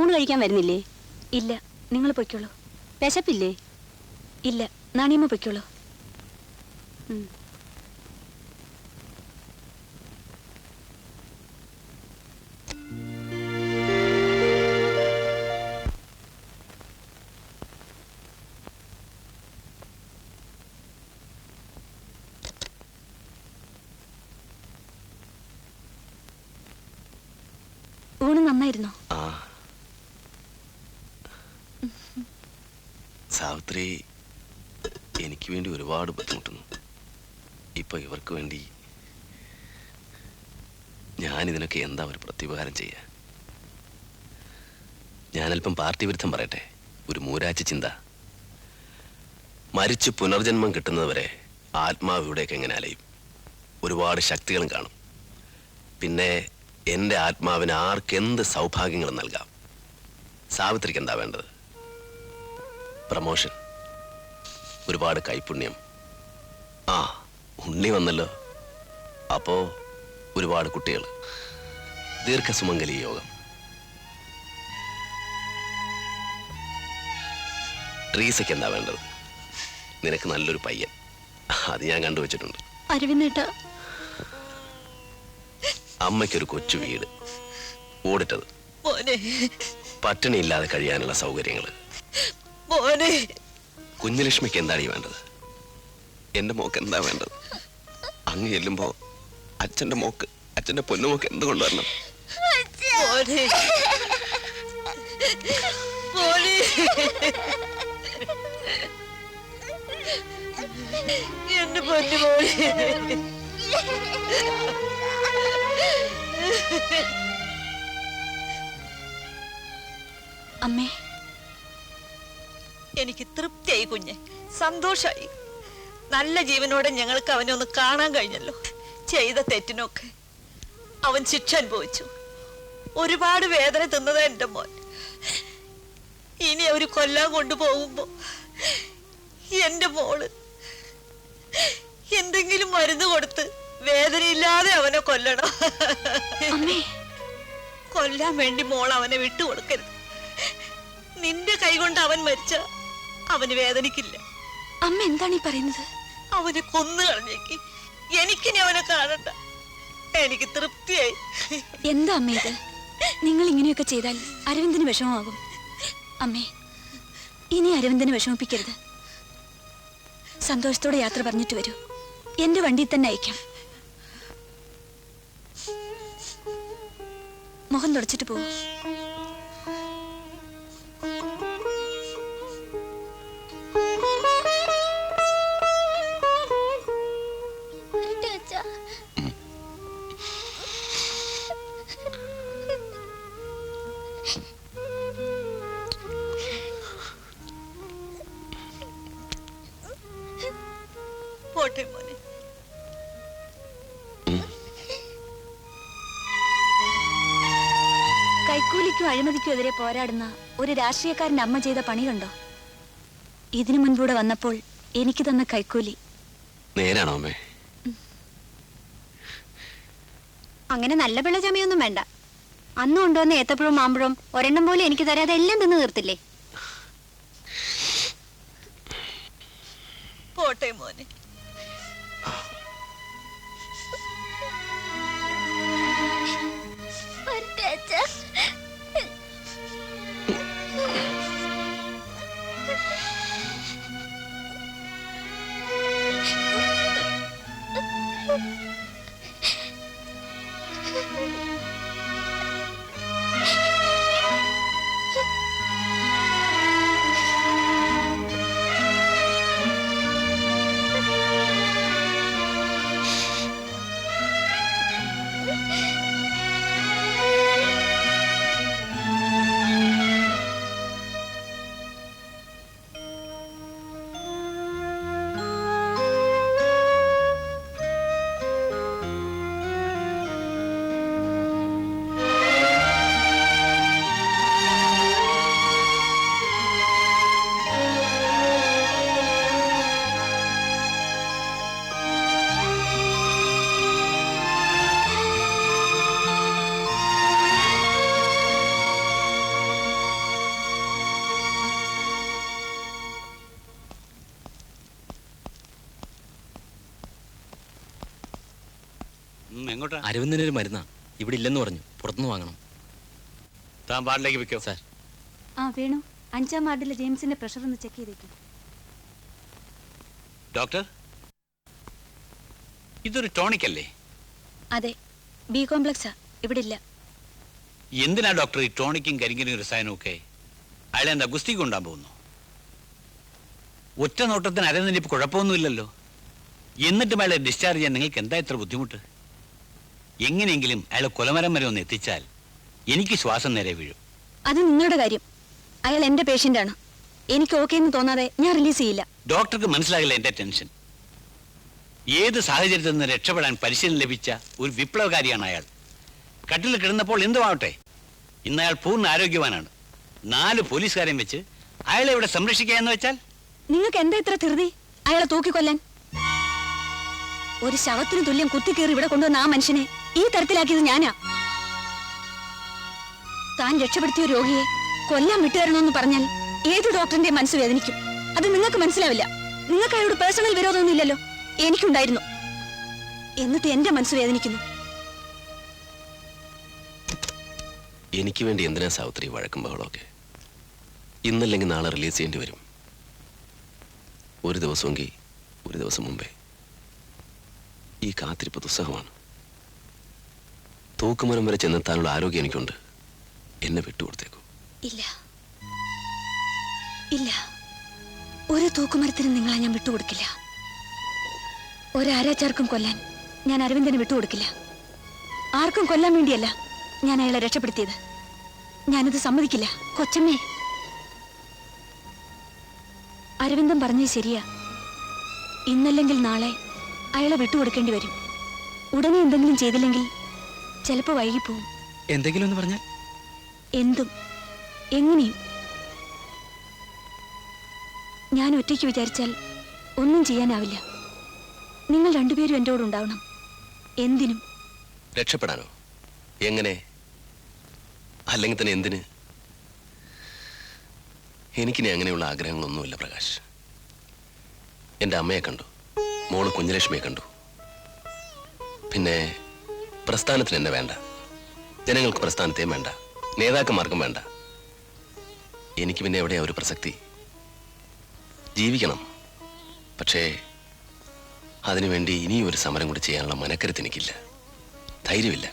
ഊണ് കഴിക്കാൻ വരുന്നില്ലേ? ഇല്ല, നിങ്ങൾ പൊയ്ക്കോളൂ. വിശപ്പില്ലേ? ഇല്ല, നാണിയമ്മ പൊയ്ക്കോളൂ. ഊണ് നന്നായിരുന്നോ? സാവിത്രി എനിക്ക് വേണ്ടി ഒരുപാട് ബുദ്ധിമുട്ടുന്നു. ഇപ്പൊ ഇവർക്ക് വേണ്ടി ഞാനിതിനൊക്കെ എന്താ ഒരു പ്രത്യുപകാരം ചെയ്യാ? ഞാനല്പം പാർട്ടി വിരുദ്ധം പറയട്ടെ, ഒരു മൂരാച്ച ചിന്ത. മരിച്ചു പുനർജന്മം കിട്ടുന്നതുവരെ ആത്മാവ് ഇവിടേക്ക് എങ്ങനെ അലയും? ഒരുപാട് ശക്തികളും കാണും. പിന്നെ എൻ്റെ ആത്മാവിന് ആർക്കെന്ത് സൗഭാഗ്യങ്ങളും നൽകാം. സാവിത്രിക്ക് എന്താ വേണ്ടത്? പ്രമോഷൻ, ഒരുപാട് കൈപുണ്യം. ഉണ്ണി വന്നല്ലോ. അപ്പോ ഒരുപാട് കുട്ടികൾ, ദീർഘസുമംഗലി യോഗം. ട്രീസയ്ക്ക് എന്താ വേണ്ടത്? നിനക്ക് നല്ലൊരു പയ്യൻ, അത് ഞാൻ കണ്ടുവച്ചിട്ടുണ്ട്. അരവിന്ദേട്ടാ, അമ്മയ്ക്കൊരു കൊച്ചു വീട്, ഓടിട്ടത്, പട്ടിണിയില്ലാതെ കഴിയാനുള്ള സൗകര്യങ്ങൾ. കുഞ്ഞലക്ഷ്മിക്ക് എന്താണ് ഈ വേണ്ടത്? എന്റെ മോക്ക് എന്താ വേണ്ടത്? അങ്ങ് ചെല്ലുമ്പോ അച്ഛന്റെ മോക്ക്, അച്ഛന്റെ പൊന്നുമോക്ക് എന്ത് കൊണ്ടുവരണം? എന്റെ പൊന്നു മോളെ, അമ്മേ, എനിക്ക് തൃപ്തിയായി കുഞ്ഞെ, സന്തോഷായി. നല്ല ജീവനോടെ ഞങ്ങൾക്ക് അവനെ ഒന്ന് കാണാൻ കഴിഞ്ഞല്ലോ. ചെയ്ത തെറ്റിനൊക്കെ അവൻ ശിക്ഷ അനുഭവിച്ചു. ഒരുപാട് വേദന തിന്നതാ എന്റെ മോൻ. ഇനി അവര് കൊല്ലാൻ കൊണ്ടുപോകുമ്പോ എന്റെ മോള് എന്തെങ്കിലും മരുന്ന് കൊടുത്ത് വേദനയില്ലാതെ അവനെ കൊല്ലണം. കൊല്ലാൻ വേണ്ടി മോൾ അവനെ വിട്ടുകൊടുക്കരുത്. നിന്റെ കൈകൊണ്ട് അവൻ മരിച്ച അവന് വേദനിക്കില്ല. അമ്മ എന്താണ് ഈ പറയുന്നത്? അവനെ കൊന്നു കളഞ്ഞേക്ക്. എനിക്കിനി അവനെ കാണണ്ട. എനിക്ക് തൃപ്തിയായി. എന്താ അമ്മ ഇത്? നിങ്ങൾ ഇങ്ങനെയൊക്കെ ചെയ്താൽ അരവിന്ദന് വിഷമമാകും. അമ്മേ, ഇനി അരവിന്ദന് വിഷമിപ്പിക്കരുത്. സന്തോഷത്തോടെ യാത്ര പറഞ്ഞിട്ട് വരൂ. എന്റെ വണ്ടിയിൽ തന്നെ അയക്കാം. മുഖം തുടച്ചിട്ട് പോകൂ. പോട്ടെ മോനെ. കൈക്കൂലിക്കും അഴിമതിക്കും എതിരെ പോരാടുന്ന ഒരു രാഷ്ട്രീയക്കാരന്റെ അമ്മ ചെയ്ത പണി കണ്ടോ? ഇതിനു മുൻപൂടെ വന്നപ്പോൾ എനിക്ക് തന്ന കൈക്കൂലി. നേരാണോ അമ്മേ? അങ്ങനെ നല്ല പിള്ള ചമയൊന്നും വേണ്ട. അന്ന് കൊണ്ടുവന്ന ഏത്തപ്പഴവും മാമ്പഴവും ഒരെണ്ണം പോലെ എനിക്ക് തരാതെ എല്ലാം തിന്ന് തീർത്തില്ലേ? പോട്ടെ മോനെ. എങ്ങോട്ടാ? അരവിന്ദനൊരു മരുന്നാ ഇവിടെ ഇല്ലെന്ന് പറഞ്ഞു, പുറത്തുനിന്ന് വാങ്ങണം. താൻ വാർഡിലേക്ക് വെക്കോ. സാർ ആ വേണു, 5-ാം വാർഡിലെ ജെയിംസിന്റെ പ്രഷർ ഒന്ന് ചെക്ക് ചെയ്തേക്കും. ഡോക്ടർ, ഇതൊരു ടോണിക് അല്ലേ? അതെ, ബി കോംപ്ലക്സാ, ഇവിടെ ഇല്ല. എന്തിനാ ഡോക്ടർ ഈ ടോണിക്കും കരിങ്കലും രസായനവും ഒക്കെ? അയാളെ എന്താ ഗുസ്തി കൊണ്ടാൻ പോകുന്നു? ഒറ്റ നോട്ടത്തിന് അരവിന്ദന് ഇപ്പൊ കുഴപ്പമൊന്നുമില്ലല്ലോ. എന്നിട്ടും അയാളെ ഡിസ്ചാർജ് ചെയ്യാൻ നിങ്ങൾക്ക് എന്താ ഇത്ര ബുദ്ധിമുട്ട്? എങ്ങനെയെങ്കിലും അയാളെ കൊലമരം വരെ ഒന്ന് എത്തിച്ചാൽ എനിക്ക് ശ്വാസം നേരെ വീഴും. അത് നിങ്ങളുടെ കാര്യം. അയാൾ എന്റെ പേഷ്യന്റ് ആണ്. എനിക്ക് ഓക്കെ എന്ന് തോന്നാതെ ഞാൻ റിലീസ് ചെയ്യില്ല. ഡോക്ടർക്ക് മനസ്സിലാകില്ല എന്റെ ടെൻഷൻ. ഏത് സാഹചര്യത്തിൽ നിന്ന് രക്ഷപ്പെടാൻ പരിശീലനം ലഭിച്ച ഒരു വിപ്ലവകാരിയാണ് അയാൾ. കട്ടിൽ കിടന്നപ്പോൾ എന്തുമാവട്ടെ, ഇന്ന് അയാൾ പൂർണ്ണ ആരോഗ്യവാനാണ്. 4 പോലീസുകാരെയും വെച്ച് അയാളെ ഇവിടെ സംരക്ഷിക്കുക എന്ന് വെച്ചാൽ നിങ്ങൾക്ക് എന്താ ഇത്ര ധൃതി അയാളെ തൂക്കിക്കൊല്ലാൻ? ഒരു ശവത്തിന് തുല്യം കുത്തിക്കേറി ഇവിടെ കൊണ്ടുവന്ന ആ മനുഷ്യനെ ഈ തരത്തിലാക്കിയത് ഞാനാ. താൻ രക്ഷപ്പെടുത്തിയ രോഗിയെ കൊല്ലാൻ വിട്ടുതരണമെന്ന് പറഞ്ഞാൽ ഏത് ഡോക്ടറിന്റെ മനസ്സ് വേദനിക്കും. അത് നിങ്ങൾക്ക് മനസ്സിലാവില്ല. നിങ്ങൾക്ക് അയാളോട് പേഴ്സണൽ വിരോധമൊന്നും ഇല്ലല്ലോ. എനിക്കുണ്ടായിരുന്നു. എന്നിട്ട് എന്റെ മനസ്സ് വേദനിക്കുന്നു. എനിക്ക് വേണ്ടി എന്തിനാ സാവിത്രി വഴക്കും ബഹളമൊക്കെ? ഇന്നല്ലെങ്കിൽ നാളെ റിലീസ് ചെയ്യേണ്ടി വരും. ഒരു ദിവസമെങ്കിൽ ഒരു ദിവസം മുമ്പേ. ഈ കാത്തിരിപ്പ് ദുസ്സഹമാണ്. തൂക്കുമരം വരെ ചെന്നെത്താനുള്ള ആരോഗ്യം എനിക്കുണ്ട്. എന്നെ വിട്ടുകൊടുത്തേക്കൂ. ഇല്ല ഇല്ല, ഒരു തൂക്കുമരത്തിനും നിങ്ങളെ ഞാൻ വിട്ടുകൊടുക്കില്ല. ഒരാരാച്ചാർക്കും കൊല്ലാൻ ഞാൻ അരവിന്ദനെ വിട്ടുകൊടുക്കില്ല. ആർക്കും കൊല്ലാൻ വേണ്ടിയല്ല ഞാൻ അയാളെ രക്ഷപ്പെടുത്തിയത്. ഞാനത് സമ്മതിക്കില്ല. കൊച്ചമ്മേ, അരവിന്ദൻ പറഞ്ഞത് ശരിയാ. ഇന്നല്ലെങ്കിൽ നാളെ അയാളെ വിട്ടുകൊടുക്കേണ്ടി വരും. ഉടനെ എന്തെങ്കിലും ചെയ്തില്ലെങ്കിൽ ചിലപ്പോ വൈകിപ്പോവും. എന്തെങ്കിലും എന്ന് പറഞ്ഞാൽ എന്തും എങ്ങനെയും. ഞാൻ ഒറ്റയ്ക്ക് വിചാരിച്ചാൽ ഒന്നും ചെയ്യാനാവില്ല. നിങ്ങൾ രണ്ടുപേരും എൻ്റെ കൂടെ ഉണ്ടാവണം. എന്തിനും. രക്ഷപ്പെടാനോ? എങ്ങനെ? അല്ലെങ്കിൽ തന്നെ എന്തിന്? എനിക്കിനി അങ്ങനെയുള്ള ആഗ്രഹങ്ങളൊന്നുമില്ല പ്രകാശ്. എൻ്റെ അമ്മയെ കണ്ടു, മോള് കുഞ്ഞലക്ഷ്മിയെ കണ്ടു. പിന്നെ പ്രസ്ഥാനത്തിന് എന്നെ വേണ്ട, ജനങ്ങൾക്ക് പ്രസ്ഥാനത്തെയും വേണ്ട, നേതാക്കന്മാർക്കും വേണ്ട. എനിക്ക് പിന്നെ എവിടെയാ ഒരു പ്രസക്തി? ജീവിക്കണം, പക്ഷേ അതിനുവേണ്ടി ഇനിയും ഒരു സമരം കൂടി ചെയ്യാനുള്ള മനക്കരുത്ത് എനിക്കില്ല, ധൈര്യമില്ല.